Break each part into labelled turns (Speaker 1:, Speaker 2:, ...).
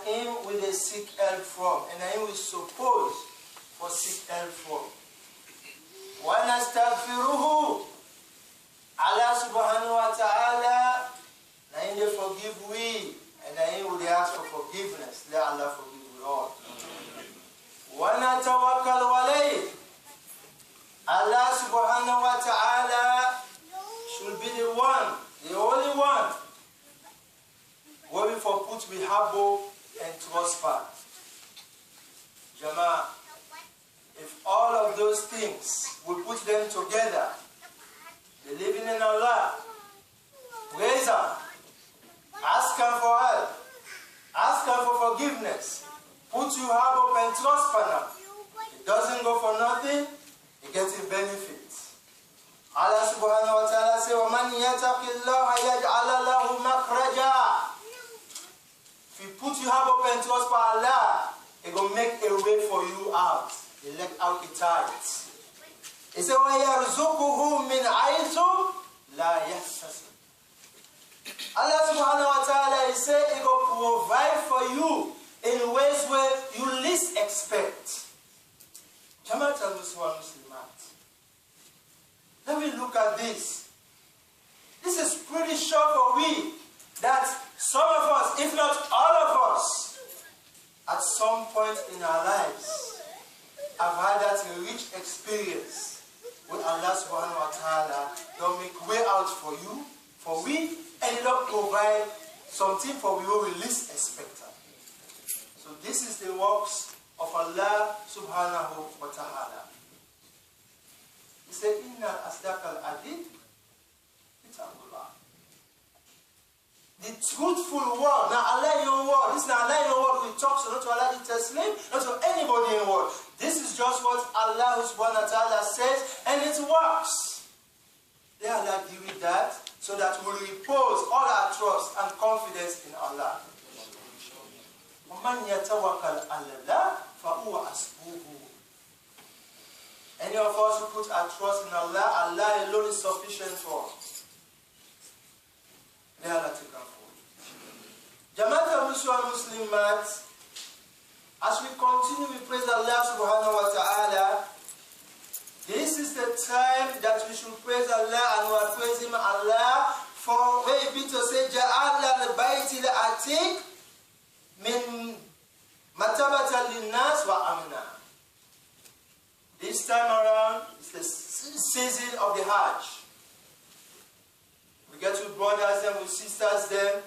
Speaker 1: him will they seek help from, and him will suppose for seek help from. وَنَسْتَغْفِرُهُ Allah subhanahu wa ta'ala, na him they forgive we, and na him will they ask for forgiveness. Let Allah forgive we all. وَنَتَوَكَّلُ عَلَيْهِ Allah subhanahu wa ta'ala should be the one, the only one, where we for put we harbor and prosper. Jama, if all of those things, we put them together, believing in Allah, praise Him, ask Him for help, ask Him for forgiveness, put you harbor and prosper now. It doesn't go for nothing, it gets in benefits. Allah subhanahu wa ta'ala says, وَمَنْ يَتَقِ اللَّهَ يَجْعَلَ لَهُ مَخْرَجًا. If you put your harbor and trust for Allah, it will make a way for you out. You let out the tides. He said, وَيَرْزُقُهُ مِنْ عَيْثُ لَا يَحْتَسِبُ. Allah subhanahu wa ta'ala, He said, He will provide for you in ways where you least expect. Jamaat al-Muslimat. Let me look at this. This is pretty sure for we that some of us, if not all of us, at some point in our lives, have had that rich experience with Allah subhanahu wa ta'ala. They'll make way out for you, for we, and He'll provide something for we who we least expect. So this is the works of Allah subhanahu wa ta'ala. He said, Inna asdaqal adid kitabullah. The truthful word. Now Allah your word. This is not Allah your word we talk, so not to Allah the Taslim, not to anybody in the world. This is just what Allah subhanahu wa ta'ala says, and it works. Let Allah give you that, so that we will repose all our trust and confidence in Allah. وَمَنْ يَتَوَكَّلْ عَلَى اللَّهِ فَهُوَ حَسْبُهُ. Any of us who put our trust in Allah, Allah alone is sufficient for us. May Allah take our fault. Jamaat al-Muslimat, as we continue, we praise Allah subhanahu wa ta'ala. This is the time that we should praise Allah, and we are praising Allah for where it be to say, Ja'ala al-bayti al-atiq min matabata lin-nas wa amna. This time around, it's the season of the Hajj. We get with brothers and with sisters there,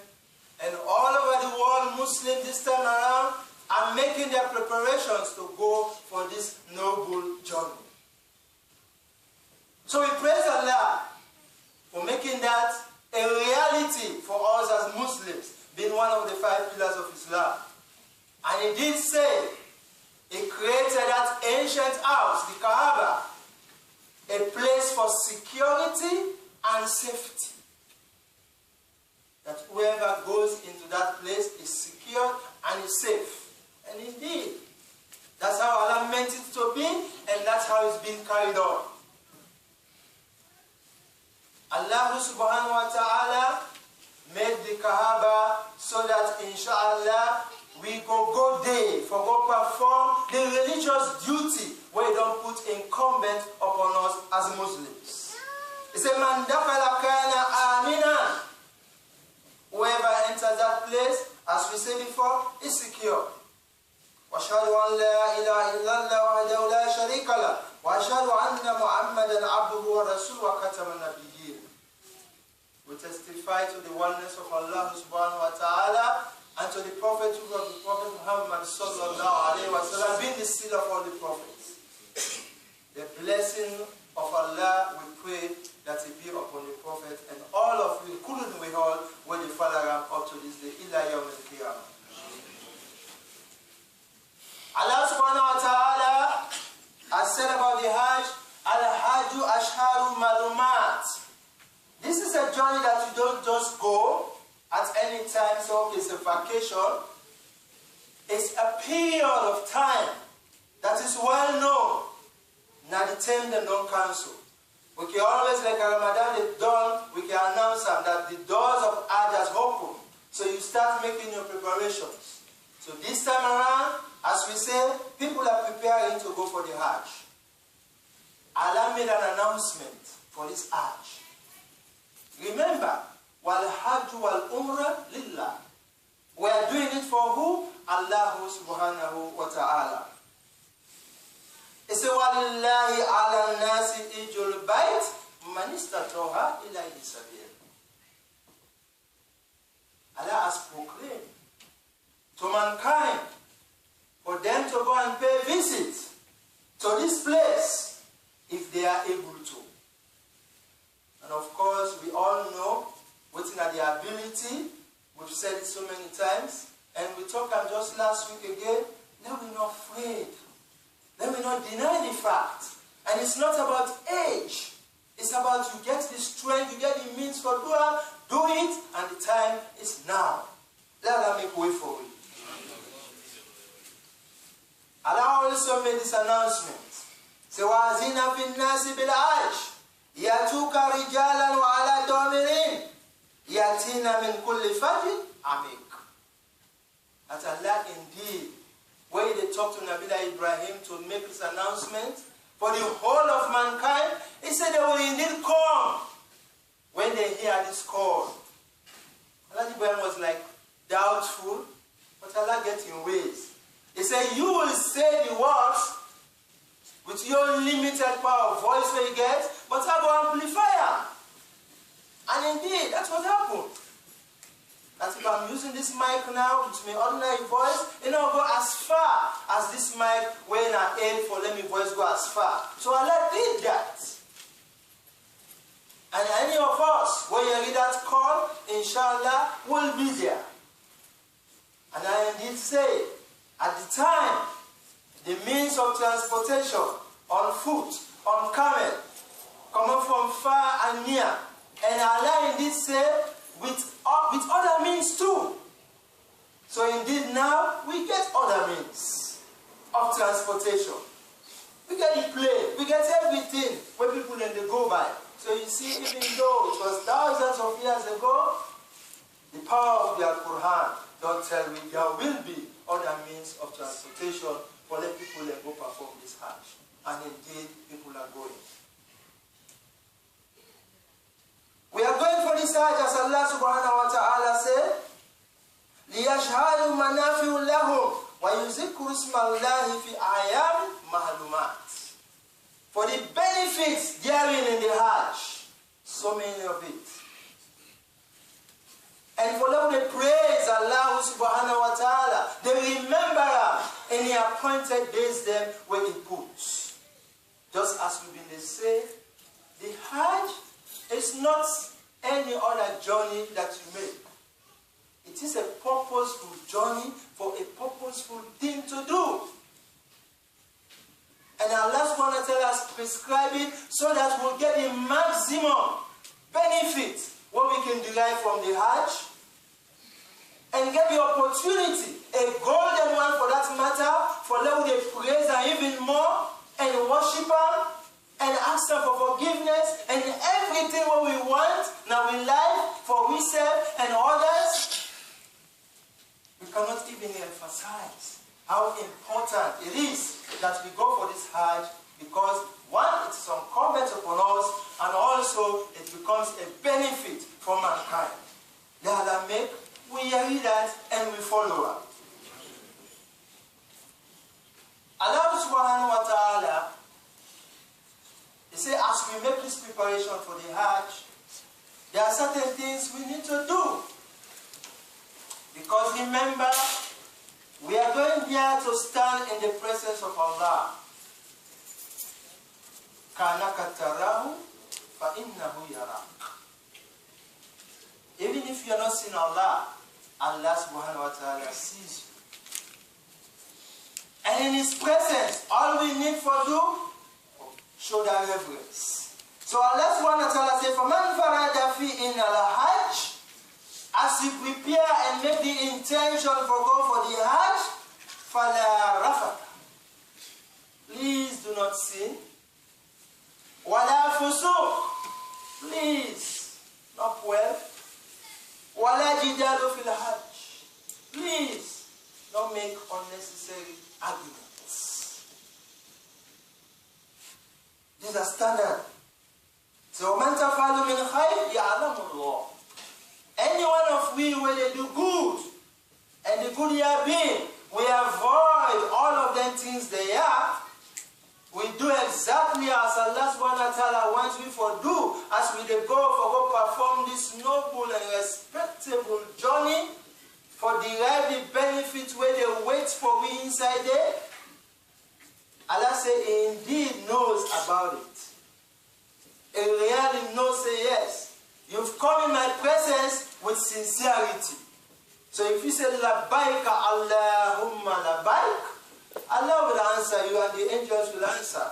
Speaker 1: and all over the world, Muslims this time around are making their preparations to go for this noble journey. So we praise Allah for making that a reality for us as Muslims, being one of the 5 pillars of Islam. And He did say, He created that ancient house, the Kaaba, a place for security and safety. That whoever goes into that place is secure and is safe. And indeed, that's how Allah meant it to be, and that's how it's been carried on. Allah subhanahu wa ta'ala made the Kaaba so that inshallah we go there for go perform the religious duty where you don't put incumbent upon us as Muslims. It says, Man dakhala kana amina. Whoever enters that place, as we said before, is secure. وَأَشْهَدُ أَنْ لَا إِلَهَ إِلَّا اللَّهُ وَحْدَهُ لَا شَرِيكَ لَهُ وَأَشْهَدُ أَنَّ مُحَمَّدًا عَبْدُهُ وَرَسُولُهُ وَخَاتَمَ النَّبِيِّينَ. We testify to the oneness of Allah subhanahu wa ta'ala and to the prophethood of the Prophet Muhammad sallallahu alayhi wa sallam, being the seal of all the prophets. The blessing of Allah, we pray that it be upon the Prophet and all of you, including we all, when the Father up to this day, illa yawm al-qiyamah. Allah subhanahu wa ta'ala has said about the Hajj, Al-Hajju Ashharu Malumat. This is a journey that you don't just go at any time, so okay, it's a vacation. It's a period of time that is well known. Now the time they don't cancel. We can always, like Ramadan is done, we can announce that the doors of Hajj has opened. So you start making your preparations. So this time around, as we say, people are preparing to go for the Hajj. Allah made an announcement for this Hajj. Remember, wal Hajj wal Umrah lillah. We are doing it for who? Allah subhanahu wa ta'ala. It says, وَلِلَّهِ عَلَى النَّاسِ إِجُّ الْبَيْتِ مَنِ اسْتَطَاعَ إِلَيْهِ سَبِيلًا. Allah has proclaimed to mankind for them to go and pay visit to this place if they are able to. And of course, we all know within the ability. We've said it so many times, and we talked just last week again. Let me not afraid. Let me not deny the fact. And it's not about age. It's about you get the strength, you get the means for do it, and the time is now. Let Allah make way for it. Allah also made this announcement. سَوَازِينَ فِي النَّاسِ بِالْعَجْ يَأْتُوكَ رِجَالًا وَعَلَى دَوْمِرِينَ يَأْتِينَ مِنْ كُلِّ فَجٍ عَمِيقٍ. That Allah indeed, when they talked to Nabiullah Ibrahim to make this announcement for the whole of mankind, he said they will indeed come when they hear this call. Allah Ibrahim was like doubtful, but Allah gets in ways. He said, you will say the words with your limited power of voice where you get, but I will amplify it. And indeed, that's what happened. That if I'm using this mic now with my ordinary voice, it will go as far as this mic when I aim for let me voice go as far. So Allah did that. And any of us, when you read that call, inshallah, will be there. And I indeed say, at the time, the means of transportation on foot, on camel, coming from far and near, and Allah indeed say, with other means too. So indeed now, we get other means of transportation. We get the plane, we get everything where people then they go by. So you see, even though it was thousands of years ago, the power of the Quran don't tell me there will be other means of transportation for let people then go perform this Hajj. And indeed, people are going. We are going for this Hajj as Allah subhanahu wa ta'ala said, لِيَشْهَادُوا مَنَافِعُ لَهُمْ وَيُذِكُّرُوا اسْمَ اللَّهِ فِي أَيَّامٍ مَعْلُومَاتٍ. For the benefits therein in the Hajj, so many of it. And for them they praise Allah subhanahu wa ta'ala. They remember Him in the appointed days them when He puts. Just as we've been saying, the Hajj is not any other journey that you make. It is a purposeful journey for a purposeful thing to do. And Allah subhanahu wa ta'ala has prescribed it so that we'll get the maximum benefit what we can derive from the Hajj and get the opportunity, a golden one for that matter, for them to praise Him even more and worship Him and ask Him for forgiveness and everything what we want now in life for we serve and others. We cannot even emphasize how important it is that we go for this Hajj, because one, it is incumbent upon us, and also it becomes a benefit for mankind. Let Allah make, we hear that and we follow up. Allah subhanahu wa ta'ala, He said, as we make this preparation for the Hajj, there are certain things we need to do. Because remember, we are going there to stand in the presence of Allah. كَانَكَ تَرَاهُ فَإِنَّهُ يَرَاكَ. Even if you are not seeing Allah, Allah subhanahu wa ta'ala sees you. And in His presence, all we need for do, show that reverence. So Allah subhanahu wa ta'ala says, فَمَنْ فَرَدَ فِيهِنَّ الْحَجِّ. As you prepare and make the intention for go for the Hajj, فَلَا رَفَثَ. Please do not sin. وَلَا فُسُوقَ. Please, not well. وَلَا جِدَالُ فِي الْحَجِّ. Please, no don't make unnecessary arguments. These are standard. So, man tafalu min khayr ya'lamu Allah. Any one of we, when they do good, and the good year being, we avoid all of them things they are. We do exactly as Allah subhanahu wa ta'ala wants we for do, as we go perform this noble and respectable journey for derive the benefits where they wait for we inside there. Allah say He indeed knows about it. He really knows, say yes. You've come in my presence with sincerity. So if you say labbaik Allahumma labbaik, Allah will answer you and the angels will answer.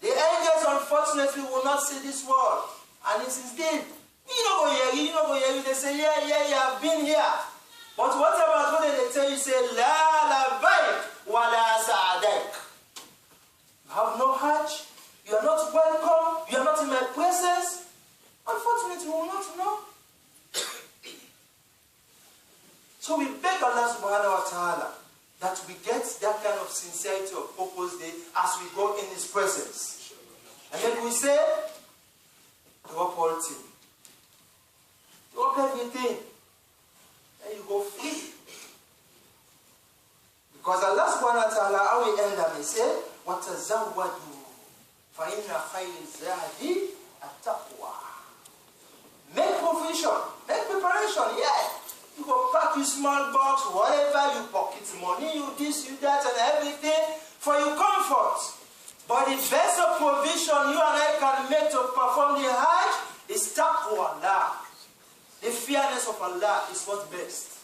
Speaker 1: The angels unfortunately will not say this word. And it is dead. You know go here, they say, yeah, I've been here. But what about when they tell you, say, la labbaik wa la sa'adaik? You have no hajj, you are not welcome, you are not in my presence. Unfortunately, we will not know. So we beg Allah subhanahu wa ta'ala that we get that kind of sincerity of purpose there as we go in His presence. And then we say, drop all things. Drop everything. And you go free. Because Allah subhanahu wa ta'ala, how we end up, He said, وَتَزَوَّدُوا فَإِنَّ خَيْرِ الزَّادِ التَّقْوَى. Make provision, make preparation, yeah. You go pack your small box, whatever, you pocket money, you this, you that, and everything for your comfort. But the best of provision you and I can make to perform the Hajj is taqwa Allah. The fearness of Allah is what's best.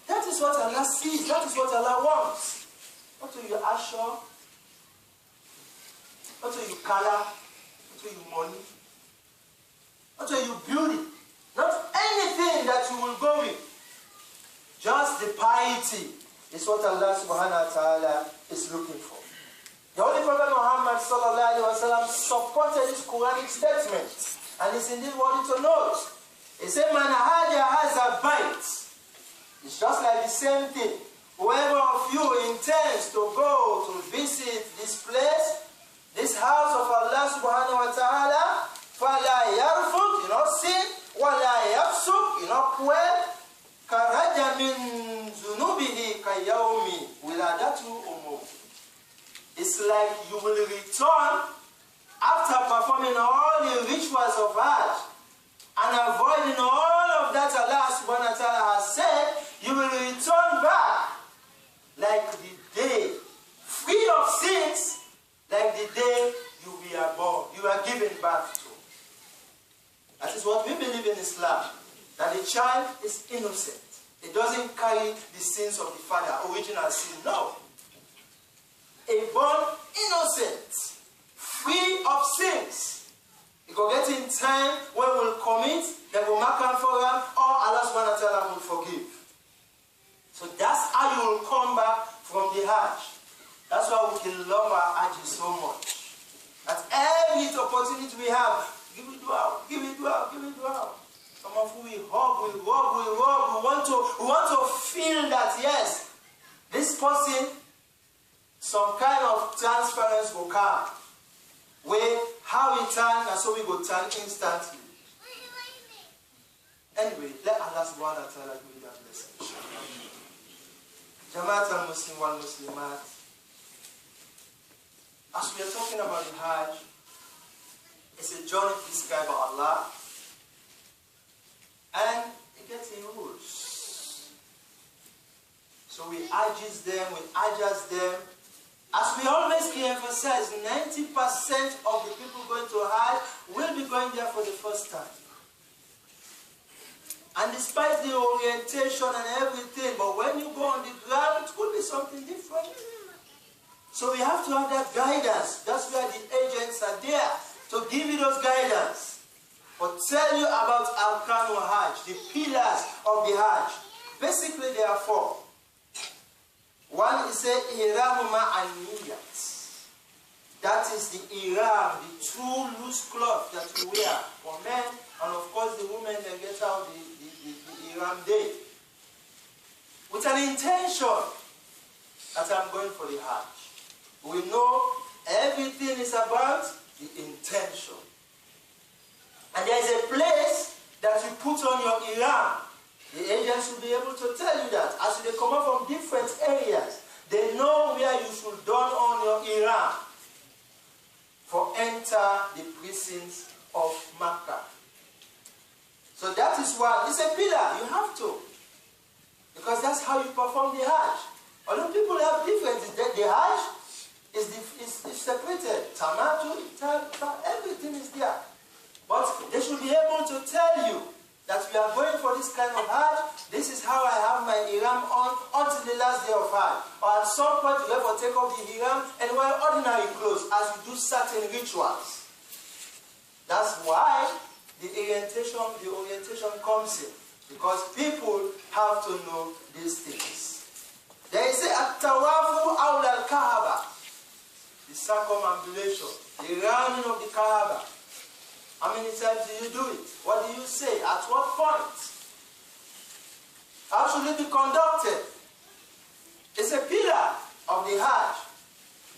Speaker 1: That is what Allah sees, that is what Allah wants. What are you assure? What are you color? What are you money? What are you beauty? Not anything that you will go with. Just the piety is what Allah subhanahu wa ta'ala is looking for. The Holy Prophet Muhammad sallallahu alayhi wa sallam supported this Quranic statement. And it's indeed worthy to note. He said, Man haja has a bite. It's just like the same thing. Whoever of you intends to go to visit this place, this house of Allah subhanahu wa ta'ala, فَلَا يَرْفُقْ, you not sin, وَلَا يَفْسُقْ, you not well, كَرَجَ مِنْ ذُنُوبِهِ كَيَوْمِ وِلَادَتُهُ أُمُّهُ. It's like you will return after performing all the rituals of Hajj and avoiding all of that Allah subhanahu wa ta'ala has said, you will return back like the day, free of sins, like the day you were born, you were given birth to. That is what we believe in Islam, that the child is innocent. It doesn't carry the sins of the father, original sin, no. A born innocent, free of sins. He will get in time when we will commit, then we will mark him for him, or Allah subhanahu wa ta'ala will forgive. So that's how you will come back from the Hajj. That's why we can love our Hajj so much. At every opportunity we have, give it dua, give it dua, give it dua. Some of we hug, we rub, we want to feel that yes, this person, some kind of transference will come. Where how we turn, and so we go turn instantly. Anyway, let Allah subhanahu wa ta'ala give you that blessing. Jamaat al-Muslim wal Muslimat. As we are talking about the Hajj, it's a journey prescribed by Allah. And it gets in rules. So we urge them, we adjust them. As we always emphasize, 90% of the people going to Hajj will be going there for the first time. And despite the orientation and everything, but when you go on the ground, it could be something different. So we have to have that guidance. That's where the agents are there to give you those guidance. But tell you about Arkanul Hajj, the pillars of the Hajj. Basically, there are four. One is a ihram ma'aniyat. That is the ihram, the true loose cloth that you wear for men, and of course the women, they get out the ihram day. With an intention intention that I'm going for the Hajj. We know everything is about the intention. And there is a place that you put on your ihram. The agents will be able to tell you that. As they come up from different areas, they know where you should don on your ihram for enter the precincts of Makkah. So that is why it's a pillar. You have to. Because that's how you perform the Hajj. Although people have differences, the Hajj is separated. Tamatu, everything is there. But they should be able to tell you that we are going for this kind of Hajj. This is how I have my ihram on until the last day of Hajj. Or at some point you have to take off the ihram and wear ordinary clothes as you do certain rituals. That's why the orientation comes in. Because people have to know these things. They say at-tawafu awla al-Kaaba. The circumambulation, the rounding of the Kaaba. How many times do you do it? What do you say? At what point? How should it be conducted? It's a pillar of the Hajj.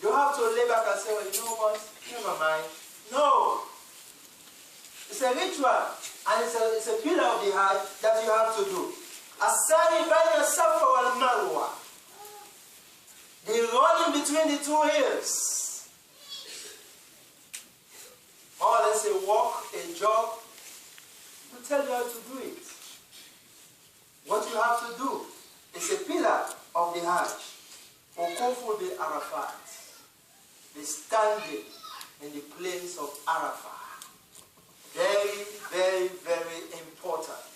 Speaker 1: You have to lay back and say, well, you know what? Never mind. No. It's a ritual. And it's a pillar of the Hajj that you have to do. As-sa'i bayna Safa wal Marwa. The running between the two hills. Or let's say walk, a jog. To tell you how to do it. What you have to do is a pillar of the Hajj. Wuqufu bi Arafat. Be standing in the plains of Arafah. Very, very, very important.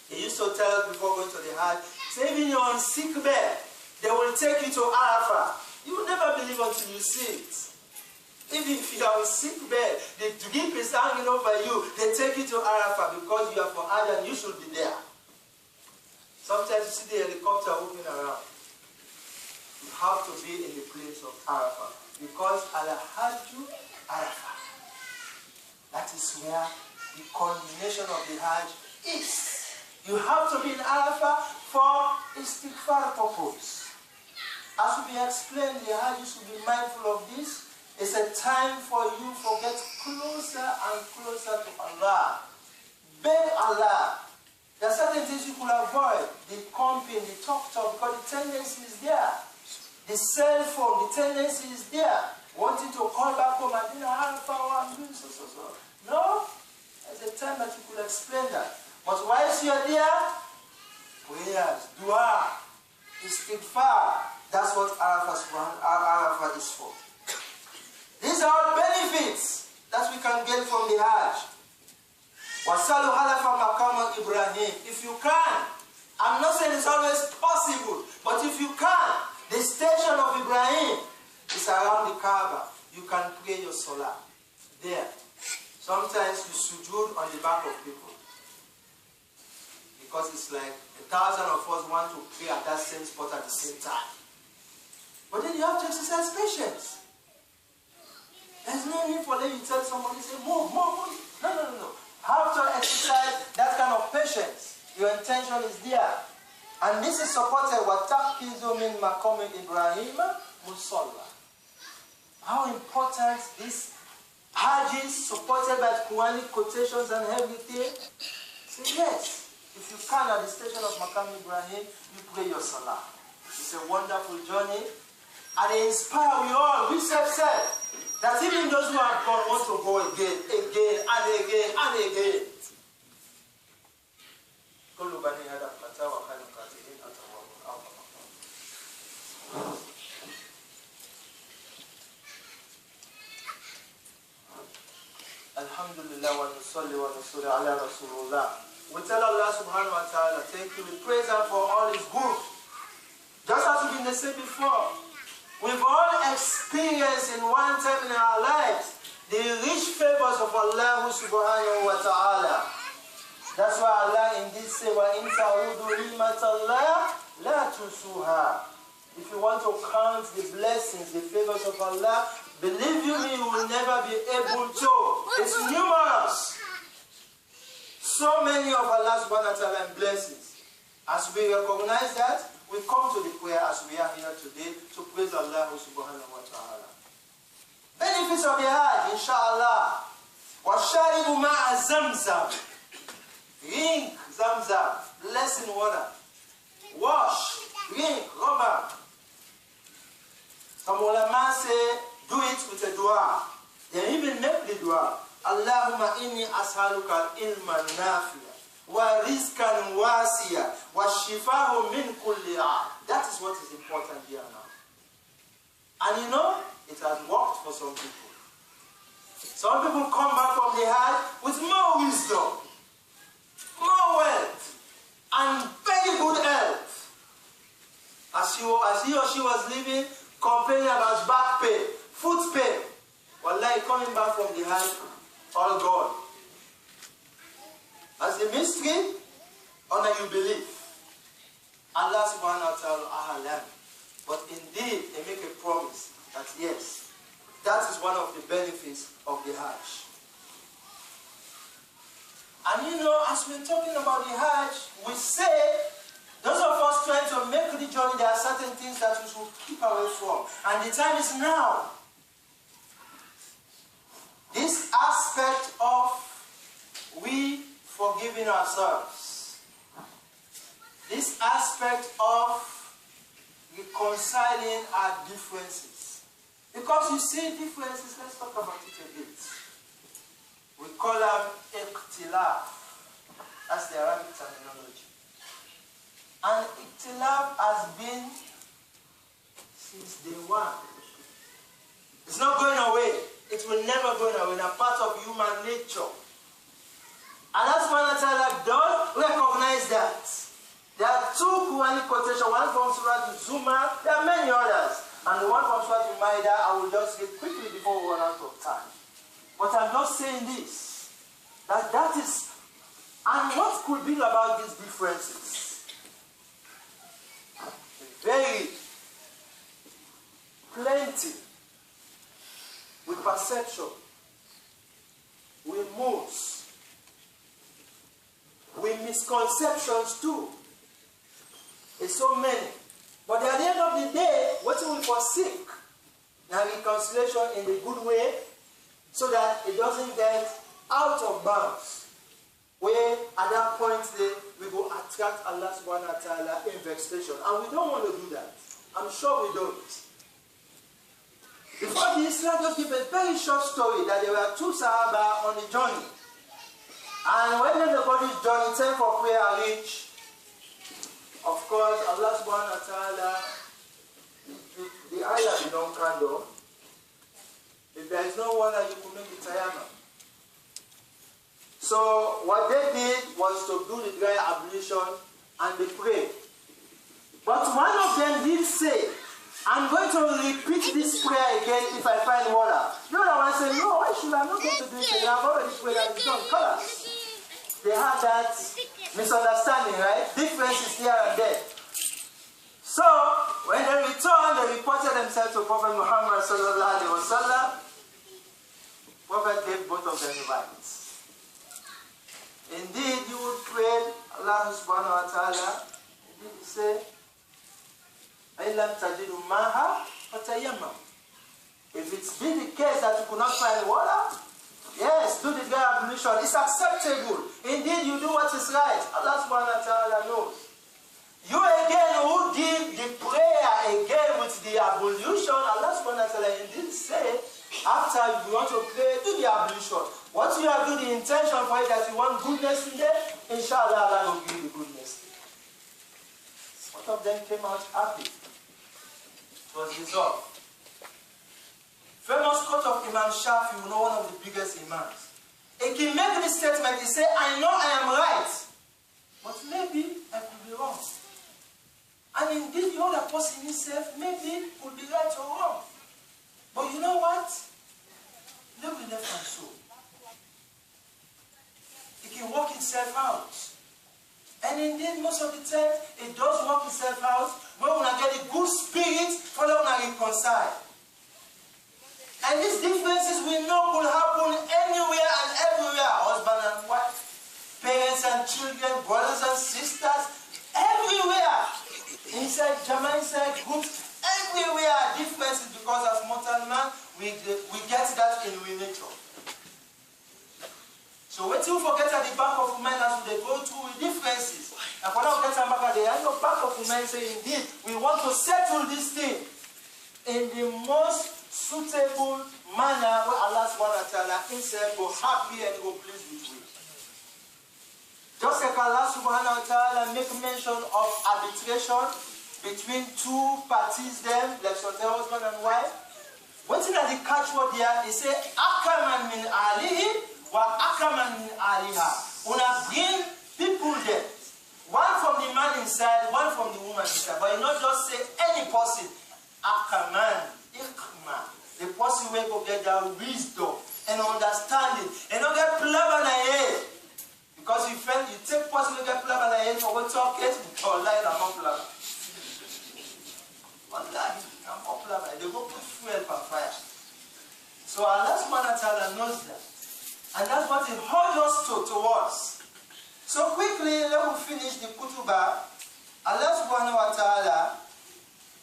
Speaker 1: He used to tell us before going to the Hajj, say even you're on sick bed, they will take you to Arafah. You will never believe until you see it. Even if you are on sick bed, the drip is hanging over you, they take you to Arafah because you are for Hajj and you should be there. Sometimes you see the helicopter moving around. You have to be in the place of Arafah because Al-Hajju Arafah. That is where the culmination of the Hajj is. You have to be in Arafah for istighfar purpose. As will be explained, the Hajj, you should be mindful of this. It's a time for you to get closer and closer to Allah. Beg Allah. There are certain things you could avoid. The comping, the talk, because the tendency is there. The cell phone, the tendency is there. Wanting to call back home and I'm doing so. No, there's a time that you could explain that. But whilst you are there, prayers, dua, istighfar, that's what Arafah is for. These are all benefits that we can get from the Hajj. Wasalu halafa maqam Ibrahim. If you can, I'm not saying it's always possible, but if you can, the station of Ibrahim is around the Kaaba. You can pray your salah there. Sometimes you sujood on the back of people. Because it's like 1,000 of us want to pray at that same spot at the same time. But then you have to exercise patience. There's no need for you to tell somebody, say, move. No. Have to exercise that kind of patience. Your intention is there. And this is supported with Taqizu min maqam Ibrahim Musalla. How important this Hajj is, supported by Quranic quotations and everything. Say yes. If you can at the station of Maqam Ibrahim, you pray your salah. It's a wonderful journey. And they inspire we all. We said that even those who have gone want to go again and again. Alhamdulillah wa nusalli wa nusalli ala Rasulullah. We tell Allah subhanahu wa ta'ala, thank you. We praise Him for all His good. Just as we've been saying before, we've all experienced in one time in our lives the rich favors of Allah subhanahu wa ta'ala. That's why Allah indeed said, وَإِن تَعُودُوا نِعْمَةَ اللَّهِ لَا تُحْصُوهَا. If you want to count the blessings, the favors of Allah, believe you me, you will never be able to. It's numerous. So many of Allah's blessings. As we recognize that, we come to the prayer as we are here today to praise Allah subhanahu wa ta'ala. Benefits of the Hajj, inshallah. وَالشَّارِبُ مَعَ زَمْزَمْ. Drink Zamzam, blessing water. Wash, drink, rubber. Some ulama say, do it with a dua. They even make the dua. Allahumma inni as'aluka ilman nafiya wa rizqan wasiya wa shifahu min kulli a'. That is what is important here now. And you know, it has worked for some people. Some people come back from the Hajj with more wisdom, more wealth, and very good health. As he or she was living, complaining about back pain, foot pain. Wallahi, coming back from the Hajj, all gone. As the mystery, honor you believe. Allah subhanahu wa ta'ala. But indeed, they make a promise that yes, that is one of the benefits of the Hajj. And you know, as we're talking about the Hajj, we say, those of us trying to make the journey, there are certain things that we should keep away from. And the time is now. This aspect of we forgiving ourselves. This aspect of reconciling our differences. Because you see differences, let's talk about it a bit. We call them ikhtilaf. That's the Arabic terminology. And ikhtilaf has been since day one. It's not going away. It will never go away. It's a part of human nature. And that's why Allah does recognize that. There are two Quranic quotations. One from Surah Zumar. There are many others. And the one from Surah Maida, I will just get quickly before we run out of time. But I'm just saying this. That is, and what could be about these differences? Very plenty. With perception. With moods. With misconceptions too. It's so many. But at the end of the day, what we forsake now reconciliation in a good way so that it doesn't get out of bounds. Where at that point we will attract Allah subhanahu wa ta'ala in vexation. And we don't want to do that. I'm sure we don't. Before this, let us give a very short story that there were two Sahaba on a journey. And when everybody's journey, time for prayer reached, of course, Allah subhanahu wa ta'ala, the ayah you don't candle. If there is no water, you could make the tayammum. So what they did was to do the dry ablution and they prayed. But one of them did say, I'm going to repeat this prayer again if I find water. The other one said, no, why should I not going to do it again? I've already prayed and it's done. Colors. They had that misunderstanding, right? Differences here and there. So, when they returned, they reported themselves to Prophet Muhammad sallallahu alaihi wasallam. Prophet gave both of them rights. Indeed, you would pray Allah subhanahu wa ta'ala. He did say, if it's been the case that you could not find water, yes, do the dry ablution. It's acceptable. Indeed, you do what is right. Allah subhanahu wa ta'ala knows. You again who did the prayer again with the ablution, Allah subhanahu wa ta'ala indeed say, after you want to pray, do the ablution. Once you have do the intention for it that you want goodness in there, inshallah Allah will give you the goodness. Both of them came out happy. It was resolved. Famous quote of Imam Shafi, you know, one of the biggest imams. He can make this statement, he said, I know I am right, but maybe I could be wrong. And indeed, the other person himself maybe could be right or wrong. But you know what? Live with left and soul. It can work itself out. And indeed, most of the time, it does work itself out. When we get a good spirit, follow and reconcile. And these differences we know will happen anywhere and everywhere. Husband and wife, parents and children, brothers and sisters, everywhere. inside German, inside groups, everywhere differences, because as mortal man, we get that in our nature. So when you forget at the back of man as they go through differences, and when I get back at the end of back of man, say indeed, we want to settle this thing in the most suitable manner where Allah subhanahu wa ta'ala himself go happy and go pleased with you. Just like Allah subhanahu wa ta'ala make mention of arbitration between two parties them, like the husband and wife. What's in the catchword there? He say, Akaman min alihi wa akaman min aliha. Una bring people there. One from the man inside, one from the woman inside. But you not just say any person. Akaman, ikman. The person will go get their wisdom and understanding. And not get plumber na head. Because you feel you take person to get plumber na head for what talk is, or lie I'm not plumber. One lie, I'm not plumber. They go put fuel for fire. So Allah subhanahu wa ta'ala knows that. And that's what He holds us towards. So quickly, let me finish the kutubah. Allah subhanahu wa ta'ala,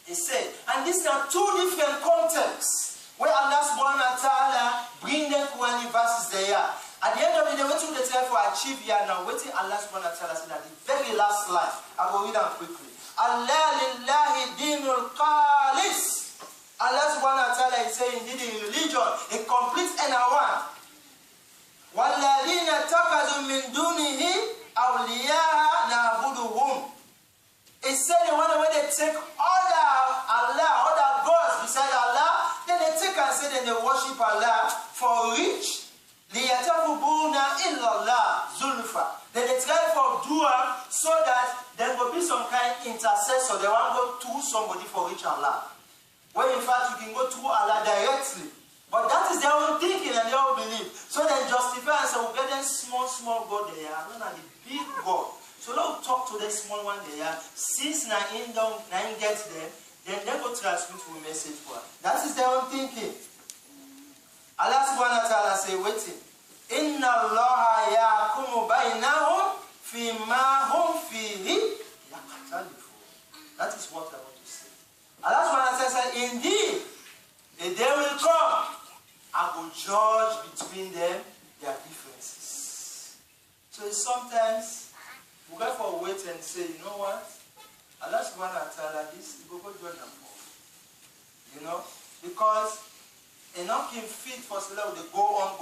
Speaker 1: He said, and these are two different contexts where Allah subhanahu wa ta'ala bring them to any verses there. At the end of the day, what you try for achieve here now, waiting Allah subhanahu wa ta'ala said at the very last line. I will read them quickly. Allah lillahi dinul qalis. Allah subhanahu wa ta'ala is saying, indeed in religion, a complete and a one. وَالَّذِينَ اتَّخَذُوا مِن دُونِهِ أَوْلِيَاءَ نَعْبُدُهُمْ. It said the one when they take other gods beside Allah, then they take and say that they worship Allah for which لِيَتَقُبُونَ إِلَّا اللَّهِ زُلْفًا. Then they try for dua so that there will be some kind of intercessor. They want to go to somebody for which Allah. When in fact you can go to Allah directly. But that is their own thinking and their own belief. So they justify and say, we'll get them small God there, not the big God. So let's talk to the small one there. Since Nain gets there, then they go transmit a message for her. That is their own thinking. Allah subhanahu wa ta'ala say, waiting. Inna Allah ya'kumu baynahum fi ma hum fihi yaqtalifu. That is what I want to say. Allah subhanahu wa ta'ala said, indeed, a day will come and will judge between them their differences. So sometimes we go for a wait and say, you know what? Allah subhanahu wa ta'ala, this you go judge them for. You know? Because enough can fit for Salah, they go on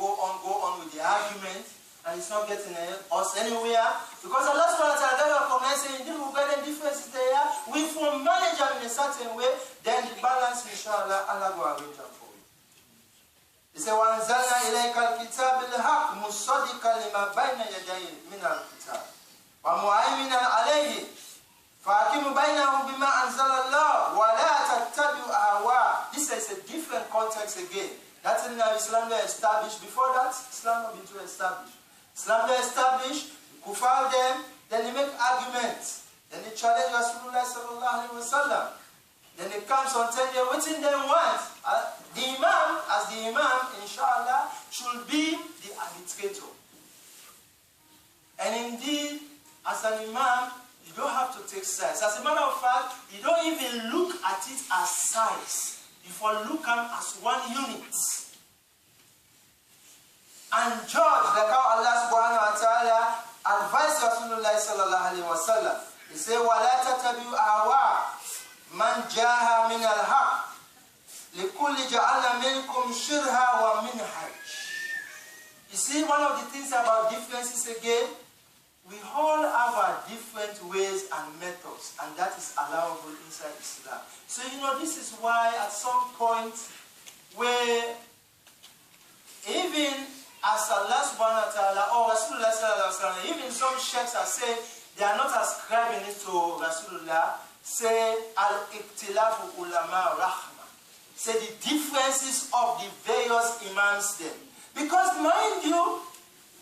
Speaker 1: with the argument, and it's not getting us anywhere. Because Allah subhanahu wa ta'ala recognize saying, if we get a differences there, we will manage them in a certain way, then the balance, inshallah, Allah will arrange them for you. He said, وَأَنزَلْنَا إِلَيْكَ الْكِتَابِ الْحَقِّ مُصَّدِقًا لِمَا بَيْنَ يَدَيْهِ مِنَ الْكِتَابِ وَمُهَيْمِنًا عَلَيْهِ فَأَحْكِمُوا بَيْنَهُمْ بِمَا أَنزَلَ اللَّهُ وَلَا تَتَّبِعُوا أَهْوَاءَهُمْ. This is a different context again. That's in Islam they established. Before that, Islam not been too established. Islam they established, kufar them, then they make arguments. Then they challenge Rasulullah sallallahu alaihi wasallam. Then they come and tell you what in them want. The Imam, inshallah, should be the arbitrator. And indeed, as an Imam, you don't have to take sides. As a matter of fact, you don't even look at it as sides. You look at it as one unit. And judge like how Allah subhanahu wa ta'ala advised Rasulullah sallallahu alaihi wasallam. He said, وَلَا تَتَبِعُوا أَهْوَاءَ مَنْ جَاءَ مِنَ الْحَقِّ لِكُلِّ جَعَلَ مِنْكُمْ شِرْهًا وَمِنْهَجًا. You see, one of the things about differences again, we all have our different ways and methods, and that is allowable inside Islam. So, you know, this is why at some point where even as Allah subhanahu wa ta'ala or Rasulullah sallallahu alaihi wasallam, even some sheikhs are saying they are not ascribing it to Rasulullah, say al-iktilafu ulama rahma. Say the differences of the various imams then. Because mind you,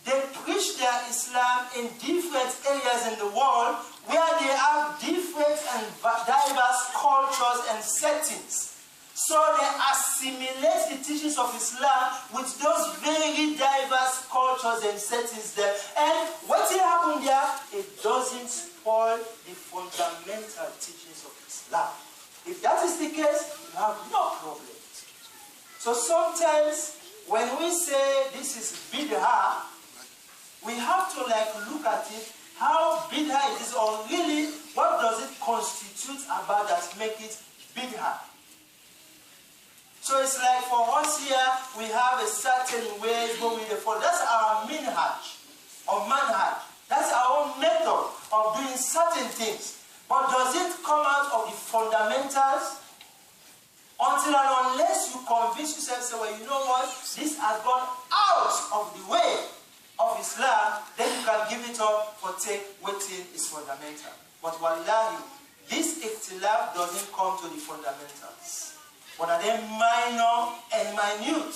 Speaker 1: they preach their Islam in different areas in the world where they have different and diverse cultures and settings. So they assimilate the teachings of Islam with those very diverse cultures and settings there. And what happened there, it doesn't spoil the fundamental teachings of Islam. If that is the case, you have no problem. So sometimes when we say this is bid'ah, we have to look at it, how bid'ah it is, or really what does it constitute about that make it bid'ah. So it's like for us here, we have a certain way we follow. That's our minhaj, or manhaj. That's our own method of doing certain things. But does it come out of the fundamentals? Until and unless you convince yourself, say, well, you know what, this has gone out of the way of Islam, then you can give it up for take waiting is fundamental. But wallahi, this ikhtilaf doesn't come to the fundamentals. But are they minor and minute?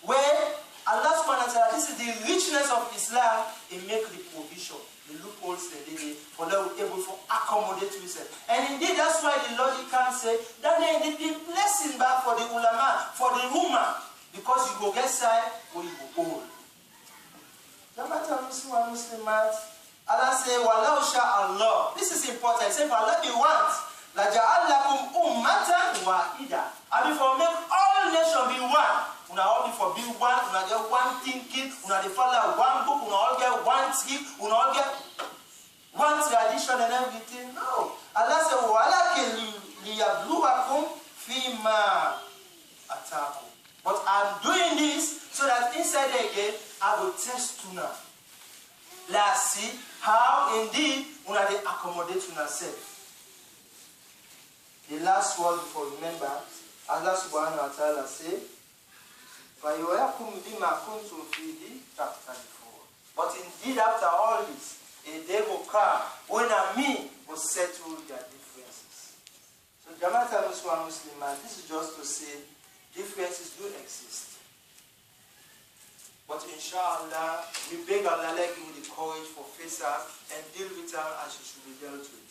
Speaker 1: Where Allah subhanahu wa ta'ala, this is the richness of Islam, it makes the provision. The loopholes they did for them able to accommodate to itself. And indeed, that's why the logic can say that they need the blessing back for the ulama, for the woman, because you go get side or you go old. No matter Muslimat, Allah say, Wallahu sha'Allah. This is important. He said, Allah be one. La ja'allakum ummatan wahida. I mean, for make all nations be one. Una all be for be one, una get one thinking, una dey follow one book, una all get one tip, una all get one tradition and everything. No. Allah said, walakin liyabluwakum fima atakum. But I'm doing this so that inside again, I will test you now. Let's see how indeed una dey accommodate una self. The last word before remember, Allah subhanahu wa ta'ala say, but indeed, after all this, a day will come when me will settle their differences. So, Jama'at Muslim, this is just to say differences do exist. But inshallah, we beg Allah, give you the courage for face up and deal with them as it should be dealt with.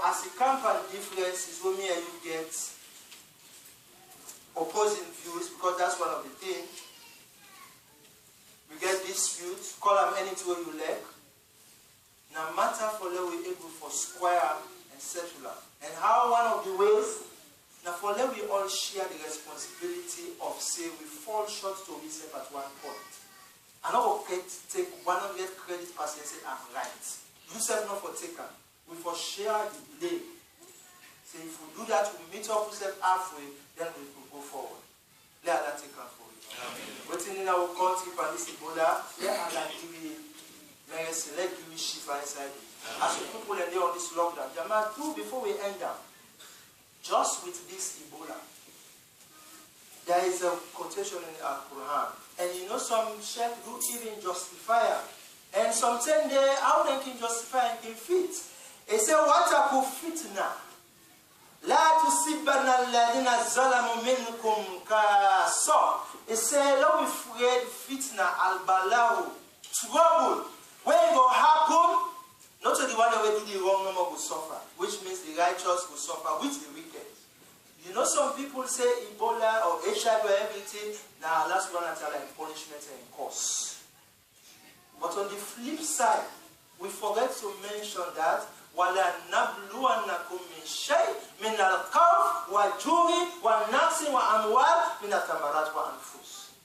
Speaker 1: As a company differences, when me and you get opposing views, because that's one of the things. We get disputes, call them anything you like. No matter for them we're able for square and settle. And how one of the ways, now for them we all share the responsibility of say we fall short to ourselves at one point. And not take 100 credit person and say I'm right. You self not for taker. We for share the blame. So if we do that, we meet up ourselves halfway, then we will go forward. Let Allah take us for it. Waiting in our country for this Ebola, let Allah give me mercy, let give me shifa inside it. As the people are there on this lockdown, Jama, do before we end up, just with this Ebola, there is a quotation in the Quran, and you know some sheikh do even justify it. And some say, how they can justify it in fit? They say, what a fitna. La tusibbanna alladhina zalamu minkum kasa. It says, "Let we afraid fitna al-balahu, trouble. When it will happen, not to the one that will do the wrong, no more will suffer. Which means the righteous will suffer, which the wicked. You know, some people say Ebola or HIV or everything. Now, Allah subhanahu wa ta'ala in punishment and curse. But on the flip side, we forget to mention that وَلَا نَبْلُوَنَّكُمْ مِنْ شَيْءٍ مِنَ الْخَوْفِ وَالْجُوعِ وَالنَّقْصِ وَأَمْوَالٍ مِنَ الثَّمَرَاتِ وَأَنْفُسٍ.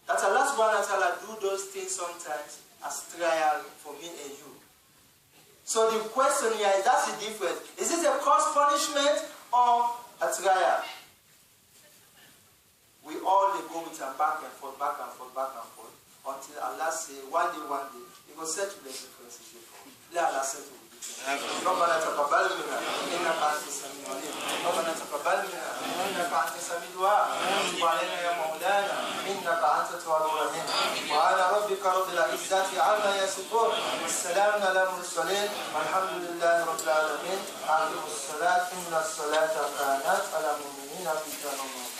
Speaker 1: That Allah subhanahu wa ta'ala do those things sometimes as trial for me and you. So the question here is, that's the difference. Is it a cause punishment or a trial? We all go with a back and forth, back and forth, back and forth, until Allah say, one day, He will settle the differences. Let Allah settle. ربنا تقبل منا انك انت السميع العليم ربنا تقبل منا انك انت السميع الدعاء وتب علينا يا مولانا انك انت التواب الرحيم وعلى ربك رب العزه عما يصفون والسلام على المرسلين والحمد لله رب العالمين. اقيموا الصلاه ان الصلاه كانت على المؤمنين كتابا موقوتا.